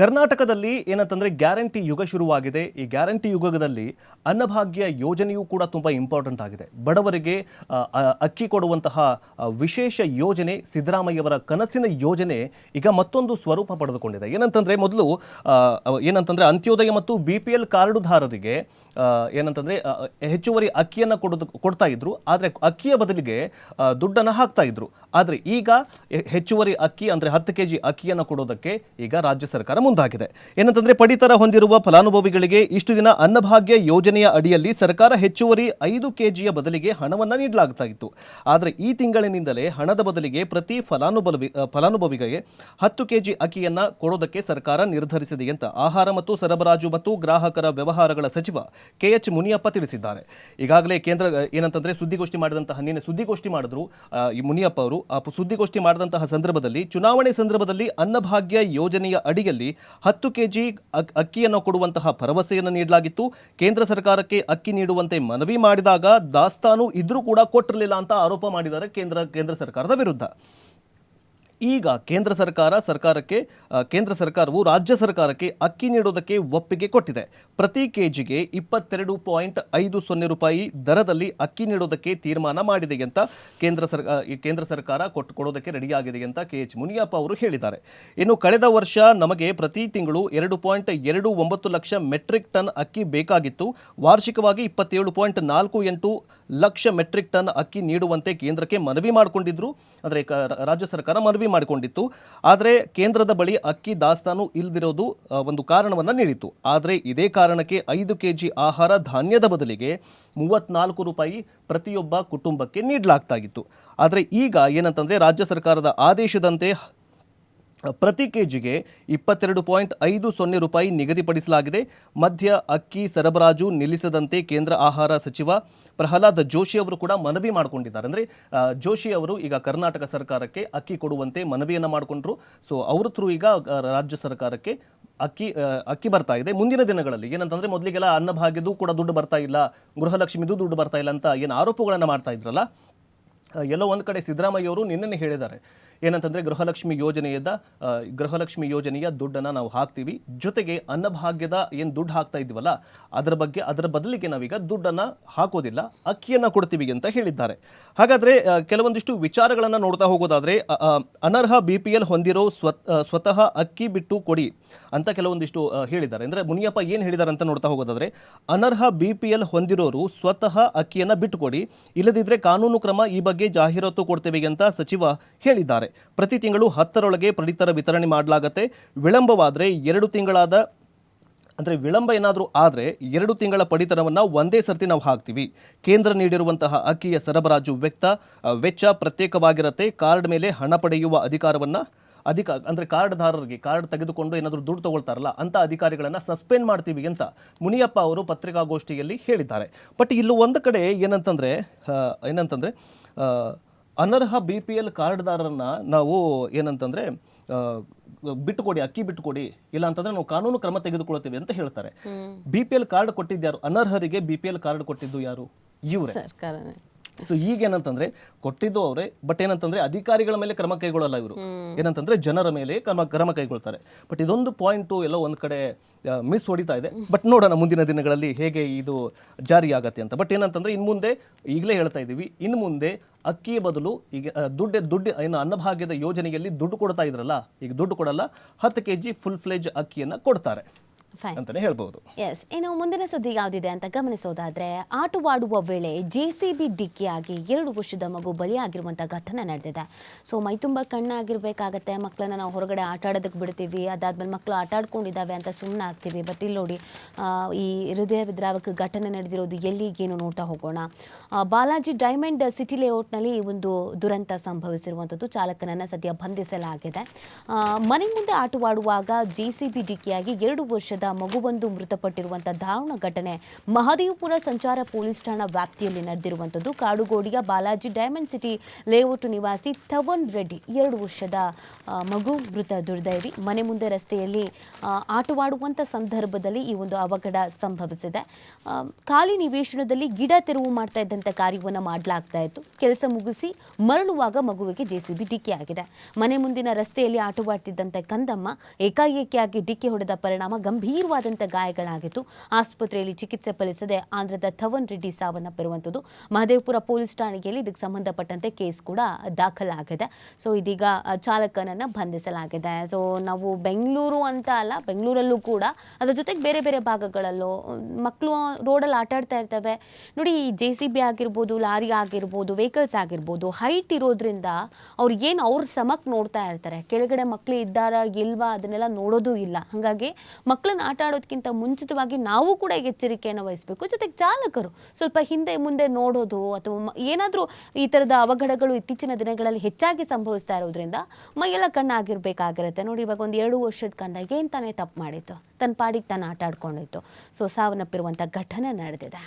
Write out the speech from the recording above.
ಕರ್ನಾಟಕದಲ್ಲಿ ಏನಂತಂದ್ರೆ ಗ್ಯಾರಂಟಿ ಯುಗ ಶುರುವಾಗಿದೆ. ಈ ಗ್ಯಾರಂಟಿ ಯುಗದಲ್ಲಿ ಅನ್ನಭಾಗ್ಯ ಯೋಜನೆಯೂ ಕೂಡ ತುಂಬ ಇಂಪಾರ್ಟೆಂಟ್ ಆಗಿದೆ. ಬಡವರಿಗೆ ಅಕ್ಕಿ ಕೊಡುವಂತಹ ವಿಶೇಷ ಯೋಜನೆ, ಸಿದ್ದರಾಮಯ್ಯವರ ಕನಸಿನ ಯೋಜನೆ ಈಗ ಮತ್ತೊಂದು ಸ್ವರೂಪ ಪಡೆದುಕೊಂಡಿದೆ. ಮೊದಲು ಏನಂತಂದ್ರೆ ಅಂತ್ಯೋದಯ ಮತ್ತು BPL ಕಾರ್ಡುದಾರರಿಗೆ ಏನಂತಂದ್ರೆ ಹೆಚ್ಚುವರಿ ಅಕ್ಕಿಯನ್ನು ಕೊಡ್ತಾ ಇದ್ರು. ಆದರೆ ಅಕ್ಕಿಯ ಬದಲಿಗೆ ದುಡ್ಡನ್ನು ಹಾಕ್ತಾ ಇದ್ರು. ಆದರೆ ಈಗ ಹೆಚ್ಚುವರಿ ಅಕ್ಕಿ ಅಂದರೆ 10 kg ಅಕ್ಕಿಯನ್ನು ಕೊಡೋದಕ್ಕೆ ಈಗ ರಾಜ್ಯ ಸರ್ಕಾರ ಮುಂದಾಗಿದೆ. ಏನಂತಂದ್ರೆ ಪಡಿತರ ಹೊಂದಿರುವ ಫಲಾನುಭವಿಗಳಿಗೆ ಇಷ್ಟು ದಿನ ಅನ್ನಭಾಗ್ಯ ಯೋಜನೆಯ ಅಡಿಯಲ್ಲಿ ಸರ್ಕಾರ ಹೆಚ್ಚುವರಿ 5 kgಯ ಬದಲಿಗೆ ಹಣವನ್ನು ನೀಡಲಾಗ್ತಾ ಇತ್ತು. ಆದರೆ ಈ ತಿಂಗಳಿನಿಂದಲೇ ಹಣದ ಬದಲಿಗೆ ಪ್ರತಿ ಫಲಾನುಭವಿಗೆ 10 kg ಅಕ್ಕಿಯನ್ನು ಕೊಡೋದಕ್ಕೆ ಸರ್ಕಾರ ನಿರ್ಧರಿಸಿದೆ ಅಂತ ಆಹಾರ ಮತ್ತು ಸರಬರಾಜು ಮತ್ತು ಗ್ರಾಹಕರ ವ್ಯವಹಾರಗಳ ಸಚಿವ KH ಮುನಿಯಪ್ಪ ತಿಳಿಸಿದ್ದಾರೆ. ಈಗಾಗಲೇ ಕೇಂದ್ರ ಏನಂತಂದ್ರೆ ನಿನ್ನೆ ಸುದ್ದಿಗೋಷ್ಠಿ ಮಾಡಿದ್ರು ಈ ಮುನಿಯಪ್ಪ ಅವರು. ಆ ಸುದ್ದಿಗೋಷ್ಠಿ ಮಾಡಿದಂತಹ ಸಂದರ್ಭದಲ್ಲಿ ಚುನಾವಣೆ ಸಂದರ್ಭದಲ್ಲಿ ಅನ್ನಭಾಗ್ಯ ಯೋಜನೆಯ ಅಡಿಯಲ್ಲಿ 10 kg ಅಕ್ಕಿಯನ್ನು ಕೊಡುವಂತಹ ಭರವಸೆಯನ್ನು ನೀಡಲಾಗಿತ್ತು. ಕೇಂದ್ರ ಸರ್ಕಾರಕ್ಕೆ ಅಕ್ಕಿ ನೀಡುವಂತೆ ಮನವಿ ಮಾಡಿದಾಗ ದಾಸ್ತಾನು ಇದ್ರೂ ಕೂಡ ಕೊಟ್ಟಿರಲಿಲ್ಲ ಅಂತ ಆರೋಪ ಮಾಡಿದ್ದಾರೆ ಕೇಂದ್ರ ಸರ್ಕಾರದ ವಿರುದ್ಧ. ಈಗ ಕೇಂದ್ರ ಸರ್ಕಾರವು ರಾಜ್ಯ ಸರ್ಕಾರಕ್ಕೆ ಅಕ್ಕಿ ನೀಡೋದಕ್ಕೆ ಒಪ್ಪಿಗೆ ಕೊಟ್ಟಿದೆ. ಪ್ರತಿ ಕೆಜಿಗೆ 22.50 ರೂಪಾಯಿ ದರದಲ್ಲಿ ಅಕ್ಕಿ ನೀಡೋದಕ್ಕೆ ತೀರ್ಮಾನ ಮಾಡಿದೆ ಅಂತ ಕೇಂದ್ರ ಸರ್ಕಾರ ಕೊಡೋದಕ್ಕೆ ರೆಡಿಯಾಗಿದೆ ಅಂತ KH ಮುನಿಯಪ್ಪ ಅವರು ಹೇಳಿದ್ದಾರೆ. ಇನ್ನು ಕಳೆದ ವರ್ಷ ನಮಗೆ ಪ್ರತಿ ತಿಂಗಳು 2.29 ಲಕ್ಷ ಮೆಟ್ರಿಕ್ ಟನ್ ಅಕ್ಕಿ ಬೇಕಾಗಿತ್ತು. ವಾರ್ಷಿಕವಾಗಿ 27.48 ಲಕ್ಷ ಮೆಟ್ರಿಕ್ ಟನ್ ಅಕ್ಕಿ ನೀಡುವಂತೆ ಕೇಂದ್ರಕ್ಕೆ ಮನವಿ ಮಾಡಿಕೊಂಡಿದ್ರು. ಅಂದರೆ ರಾಜ್ಯ ಸರ್ಕಾರ ಮನವಿ ಮಾಡಿಕೊಂಡಿತ್ತು. ಆದರೆ ಕೇಂದ್ರದ ಬಳಿ ಅಕ್ಕಿ ದಾಸ್ತಾನು ಇಲ್ಲದಿರೋದು ಒಂದು ಕಾರಣವನ್ನು ನೀಡಿತ್ತು. ಆದರೆ ಇದೇ ಕಾರಣಕ್ಕೆ 5 kg ಆಹಾರ ಧಾನ್ಯದ ಬದಲಿಗೆ 34 ರೂಪಾಯಿ ಪ್ರತಿಯೊಬ್ಬ ಕುಟುಂಬಕ್ಕೆ ನೀಡಲಾಗ್ತಾ ಇತ್ತು. ಆದರೆ ಈಗ ಏನಂತಂದರೆ ರಾಜ್ಯ ಸರ್ಕಾರದ ಆದೇಶದಂತೆ ಪ್ರತಿ ಕೆಜಿಗೆ 22.50 ರೂಪಾಯಿ ನಿಗದಿಪಡಿಸಲಾಗಿದೆ. ಮಧ್ಯ ಅಕ್ಕಿ ಸರಬರಾಜು ನಿಲ್ಲಿಸದಂತೆ ಕೇಂದ್ರ ಆಹಾರ ಸಚಿವ ಪ್ರಹ್ಲಾದ್ ಜೋಶಿ ಅವರು ಕೂಡ ಮನವಿ ಮಾಡಿಕೊಂಡಿದ್ದಾರೆ. ಅಂದರೆ ಜೋಶಿ ಅವರು ಈಗ ಕರ್ನಾಟಕ ಸರ್ಕಾರಕ್ಕೆ ಅಕ್ಕಿ ಕೊಡುವಂತೆ ಮನವಿಯನ್ನು ಮಾಡಿಕೊಂಡ್ರು. ಸೊ ಅವ್ರ ಥ್ರೂ ಈಗ ರಾಜ್ಯ ಸರ್ಕಾರಕ್ಕೆ ಅಕ್ಕಿ ಬರ್ತಾ ಇದೆ. ಮುಂದಿನ ದಿನಗಳಲ್ಲಿ ಏನಂತಂದರೆ ಮೊದಲಿಗೆಲ್ಲ ಅನ್ನಭಾಗ್ಯದೂ ಕೂಡ ದುಡ್ಡು ಬರ್ತಾ ಇಲ್ಲ, ಗೃಹಲಕ್ಷ್ಮಿದು ದುಡ್ಡು ಬರ್ತಾ ಇಲ್ಲ ಅಂತ ಏನು ಆರೋಪಗಳನ್ನು ಮಾಡ್ತಾ ಇದ್ರಲ್ಲ, ಎಲ್ಲೋ ಒಂದು ಕಡೆ ಸಿದ್ದರಾಮಯ್ಯ ಅವರು ನಿನ್ನೆ ಹೇಳಿದ್ದಾರೆ ಏನಂತಂದರೆ ಗೃಹಲಕ್ಷ್ಮಿ ಯೋಜನೆಯ ದುಡ್ಡನ್ನು ನಾವು ಹಾಕ್ತೀವಿ, ಜೊತೆಗೆ ಅನ್ನಭಾಗ್ಯದ ಏನು ದುಡ್ಡು ಹಾಕ್ತಾ ಇದ್ದೀವಲ್ಲ ಅದರ ಬದಲಿಗೆ ನಾವೀಗ ದುಡ್ಡನ್ನು ಹಾಕೋದಿಲ್ಲ, ಅಕ್ಕಿಯನ್ನು ಕೊಡ್ತೀವಿ ಅಂತ ಹೇಳಿದ್ದಾರೆ. ಹಾಗಾದರೆ ಕೆಲವೊಂದಿಷ್ಟು ವಿಚಾರಗಳನ್ನು ನೋಡ್ತಾ ಹೋಗೋದಾದರೆ ಅನರ್ಹ BPL ಹೊಂದಿರೋ ಸ್ವತಃ ಅಕ್ಕಿ ಬಿಟ್ಟು ಕೊಡಿ ಅಂತ ಕೆಲವೊಂದಿಷ್ಟು ಹೇಳಿದ್ದಾರೆ. ಅಂದರೆ ಮುನಿಯಪ್ಪ ಏನು ಹೇಳಿದ್ದಾರೆ ಅಂತ ನೋಡ್ತಾ ಹೋಗೋದಾದರೆ ಅನರ್ಹ BPL ಹೊಂದಿರೋರು ಸ್ವತಃ ಅಕ್ಕಿಯನ್ನು ಬಿಟ್ಟುಕೊಡಿ, ಇಲ್ಲದಿದ್ದರೆ ಕಾನೂನು ಕ್ರಮ, ಈ ಬಗ್ಗೆ ಜಾಹೀರಾತು ಕೊಡ್ತೇವೆ ಅಂತ ಸಚಿವ ಹೇಳಿದ್ದಾರೆ. ಪ್ರತಿ ತಿಂಗಳು 10ರೊಳಗೆ ಪಡಿತರ ವಿತರಣೆ ಮಾಡಲಾಗುತ್ತೆ. ವಿಳಂಬವಾದರೆ 2 ತಿಂಗಳಾದ ಅಂದರೆ ವಿಳಂಬ ಏನಾದರೂ ಆದರೆ 2 ತಿಂಗಳ ಪಡಿತರವನ್ನು ಒಂದೇ ಸರ್ತಿ ನಾವು ಹಾಕ್ತೀವಿ. ಕೇಂದ್ರ ನೀಡಿರುವಂತಹ ಅಕ್ಕಿಯ ಸರಬರಾಜು ವೆಚ್ಚ ಪ್ರತ್ಯೇಕವಾಗಿರುತ್ತೆ. ಕಾರ್ಡ್ ಮೇಲೆ ಹಣ ಪಡೆಯುವ ಅಧಿಕಾರವನ್ನು ಅಂದರೆ ಕಾರ್ಡ್ದಾರರಿಗೆ ಕಾರ್ಡ್ ತೆಗೆದುಕೊಂಡು ಏನಾದರೂ ದುಡ್ಡು ತಗೊಳ್ತಾರಲ್ಲ ಅಂಥ ಅಧಿಕಾರಿಗಳನ್ನು ಸಸ್ಪೆಂಡ್ ಮಾಡ್ತೀವಿ ಅಂತ ಮುನಿಯಪ್ಪ ಅವರು ಪತ್ರಿಕಾಗೋಷ್ಠಿಯಲ್ಲಿ ಹೇಳಿದ್ದಾರೆ. ಬಟ್ ಇಲ್ಲೂ ಒಂದು ಕಡೆ ಏನಂತಂದರೆ ಅನರ್ಹ BPL ಕಾರ್ಡ್ದಾರರನ್ನು ನಾವು ಏನಂತಂದರೆ ಅಕ್ಕಿ ಬಿಟ್ಟುಕೊಡಿ, ಇಲ್ಲ ಅಂತಂದರೆ ನಾವು ಕಾನೂನು ಕ್ರಮ ತೆಗೆದುಕೊಳ್ತೀವಿ ಅಂತ ಹೇಳ್ತಾರೆ. BPL ಕಾರ್ಡ್ ಕೊಟ್ಟಿದ್ಯಾರು? ಅನರ್ಹರಿಗೆ BPL ಕಾರ್ಡ್ ಕೊಟ್ಟಿದ್ದು ಯಾರು? ಇವರೇ. ಸೊ ಈಗ ಏನಂತಂದ್ರೆ ಕೊಟ್ಟಿದ್ದು ಅವರೇ, ಬಟ್ ಏನಂತಂದ್ರೆ ಅಧಿಕಾರಿಗಳ ಮೇಲೆ ಕ್ರಮ ಕೈಗೊಳ್ಳಲ್ಲ ಇವರು. ಏನಂತಂದ್ರೆ ಜನರ ಮೇಲೆ ಕ್ರಮ ಕೈಗೊಳ್ತಾರೆ. ಬಟ್ ಇದೊಂದು ಪಾಯಿಂಟು ಎಲ್ಲೋ ಒಂದು ಕಡೆ ಮಿಸ್ ಹೊಡಿತಾ ಇದೆ. ಬಟ್ ನೋಡೋಣ ಮುಂದಿನ ದಿನಗಳಲ್ಲಿ ಹೇಗೆ ಇದು ಜಾರಿಯಾಗತ್ತೆ ಅಂತ. ಬಟ್ ಏನಂತಂದ್ರೆ ಇನ್ನು ಮುಂದೆ ಈಗಲೇ ಹೇಳ್ತಾ ಇದ್ದೀವಿ, ಇನ್ನು ಮುಂದೆ ಅಕ್ಕಿಯ ಬದಲು ಈಗ ದುಡ್ಡು ಏನು ಅನ್ನಭಾಗ್ಯದ ಯೋಜನೆಯಲ್ಲಿ ದುಡ್ಡು ಕೊಡ್ತಾ ಇದ್ರಲ್ಲ, ಈಗ ದುಡ್ಡು ಕೊಡಲ್ಲ, 10 kg ಫುಲ್ ಫ್ಲೆಜ್ ಅಕ್ಕಿಯನ್ನು ಕೊಡ್ತಾರೆ ಅಂತಾನೆ ಹೇಳ್ಬಹುದು. ಎಸ್, ಇನ್ನು ಮುಂದಿನ ಸುದ್ದಿ ಯಾವುದಿದೆ ಅಂತ ಗಮನಿಸೋದಾದ್ರೆ, ಆಟವಾಡುವ ವೇಳೆ JCB ಡಿಕ್ಕಿಯಾಗಿ 2 ವರ್ಷದ ಮಗು ಬಲಿಯಾಗಿರುವಂಥ ಘಟನೆ ನಡೆದಿದೆ. ಸೊ ಮೈ ತುಂಬ ಕಣ್ಣಾಗಿರ್ಬೇಕಾಗತ್ತೆ, ಮಕ್ಕಳನ್ನ ನಾವು ಹೊರಗಡೆ ಆಟ ಆಡೋದಕ್ಕೆ ಬಿಡ್ತೀವಿ, ಅದಾದ್ಮೇಲೆ ಮಕ್ಕಳು ಆಟ ಆಡ್ಕೊಂಡಿದ್ದಾವೆ ಅಂತ ಸುಮ್ಮನೆ ಆಗ್ತೀವಿ. ಬಟ್ ಇಲ್ಲಿ ನೋಡಿ, ಈ ಹೃದಯ ವಿದ್ರಾವಕ ಘಟನೆ ನಡೆದಿರೋದು ಎಲ್ಲಿಗೇನು ನೋಡ್ತಾ ಹೋಗೋಣ. ಬಾಲಾಜಿ ಡೈಮಂಡ್ ಸಿಟಿ ಲೇಔಟ್ನಲ್ಲಿ ಒಂದು ದುರಂತ ಸಂಭವಿಸಿರುವಂಥದ್ದು. ಚಾಲಕನನ್ನು ಸದ್ಯ ಬಂಧಿಸಲಾಗಿದೆ. ಮನೆ ಮುಂದೆ ಆಟವಾಡುವಾಗ JCB ಡಿಕ್ಕಿಯಾಗಿ 2 ವರ್ಷದ ಮಗುವೊಂದು ಮೃತಪಟ್ಟಿರುವಂಥ ದಾರುಣ ಘಟನೆ ಮಹದೇವಪುರ ಸಂಚಾರ ಪೊಲೀಸ್ ಠಾಣಾ ವ್ಯಾಪ್ತಿಯಲ್ಲಿ ನಡೆದಿರುವಂಥದ್ದು. ಕಾಡುಗೋಡಿಯ ಬಾಲಾಜಿ ಡೈಮಂಡ್ ಸಿಟಿ ಲೇಔಟ್ ನಿವಾಸಿ ಥವನ್ ರೆಡ್ಡಿ 2 ವರ್ಷದ ಮಗು ಮೃತ ದುರ್ದೈವಿ. ಮನೆ ಮುಂದೆ ರಸ್ತೆಯಲ್ಲಿ ಆಟವಾಡುವಂಥ ಸಂದರ್ಭದಲ್ಲಿ ಈ ಒಂದು ಅವಘಡ ಸಂಭವಿಸಿದೆ. ಖಾಲಿ ನಿವೇಶನದಲ್ಲಿ ಗಿಡ ತೆರವು ಮಾಡ್ತಾ ಇದ್ದಂಥ ಕಾರ್ಯವನ್ನು ಮಾಡಲಾಗ್ತಾ ಇತ್ತು. ಕೆಲಸ ಮುಗಿಸಿ ಮರಳುವಾಗ ಮಗುವಿಗೆ ಜೆಸಿಬಿ ಡಿಕ್ಕಿ ಆಗಿದೆ. ಮನೆ ಮುಂದಿನ ರಸ್ತೆಯಲ್ಲಿ ಆಟವಾಡ್ತಿದ್ದಂಥ ಕಂದಮ್ಮ ಏಕಾಏಕಿಯಾಗಿ ಡಿಕ್ಕಿ ಹೊಡೆದ ಪರಿಣಾಮ ಗಂಭೀರವಾದಂಥ ಗಾಯಗಳಾಗಿತ್ತು. ಆಸ್ಪತ್ರೆಯಲ್ಲಿ ಚಿಕಿತ್ಸೆ ಫಲಿಸದೆ ಆಂಧ್ರದ ಥವನ್ ರೆಡ್ಡಿ ಸಾವನ್ನಪ್ಪಿರುವಂಥದ್ದು. ಮಹದೇವಪುರ ಪೊಲೀಸ್ ಠಾಣೆಯಲ್ಲಿ ಇದಕ್ಕೆ ಸಂಬಂಧಪಟ್ಟಂತೆ ಕೇಸ್ ಕೂಡ ದಾಖಲಾಗಿದೆ. ಸೊ ಇದೀಗ ಚಾಲಕನನ್ನು ಬಂಧಿಸಲಾಗಿದೆ. ಸೊ ನಾವು ಬೆಂಗಳೂರು ಅಂತ ಅಲ್ಲ, ಬೆಂಗಳೂರಲ್ಲೂ ಕೂಡ ಅದ್ರ ಜೊತೆಗೆ ಬೇರೆ ಬೇರೆ ಭಾಗಗಳಲ್ಲೂ ಮಕ್ಕಳು ರೋಡಲ್ಲಿ ಆಟ ಆಡ್ತಾ ಇರ್ತವೆ ನೋಡಿ. JCB ಆಗಿರ್ಬೋದು, ಲಾರಿ ಆಗಿರ್ಬೋದು, ವೆಹಿಕಲ್ಸ್ ಆಗಿರ್ಬೋದು, ಹೈಟ್ ಇರೋದ್ರಿಂದ ಅವ್ರಿಗೇನು ಅವ್ರ ಸಮಕ್ಕೆ ನೋಡ್ತಾ ಇರ್ತಾರೆ. ಕೆಳಗಡೆ ಮಕ್ಕಳು ಇದ್ದಾರಾ ಇಲ್ವಾ ಅದನ್ನೆಲ್ಲ ನೋಡೋದು ಇಲ್ಲ. ಹಾಗಾಗಿ ಮಕ್ಕಳನ್ನ ಆಟ ಆಡೋದಕ್ಕಿಂತ ಮುಂಚಿತವಾಗಿ ನಾವು ಕೂಡ ಎಚ್ಚರಿಕೆಯನ್ನು ವಹಿಸಬೇಕು. ಜೊತೆಗೆ ಚಾಲಕರು ಸ್ವಲ್ಪ ಹಿಂದೆ ಮುಂದೆ ನೋಡೋದು ಅಥವಾ ಏನಾದರೂ ಈ ಥರದ ಅವಘಡಗಳು ಇತ್ತೀಚಿನ ದಿನಗಳಲ್ಲಿ ಹೆಚ್ಚಾಗಿ ಸಂಭವಿಸ್ತಾ ಇರೋದ್ರಿಂದ ಮೈಯೆಲ್ಲ ಕಣ್ಣಾಗಿರ್ಬೇಕಾಗಿರುತ್ತೆ ನೋಡಿ. ಇವಾಗ ಒಂದು 2 ವರ್ಷದ ಕಂದ ಏನು ತಾನೇ ತಪ್ಪು ಮಾಡಿತ್ತು, ತನ್ನ ಪಾಡಿಗೆ ತಾನು ಆಟ ಆಡ್ಕೊಂಡಿತ್ತು. ಸೊ ಸಾವನ್ನಪ್ಪಿರುವಂಥ ಘಟನೆ ನಡೆದಿದೆ.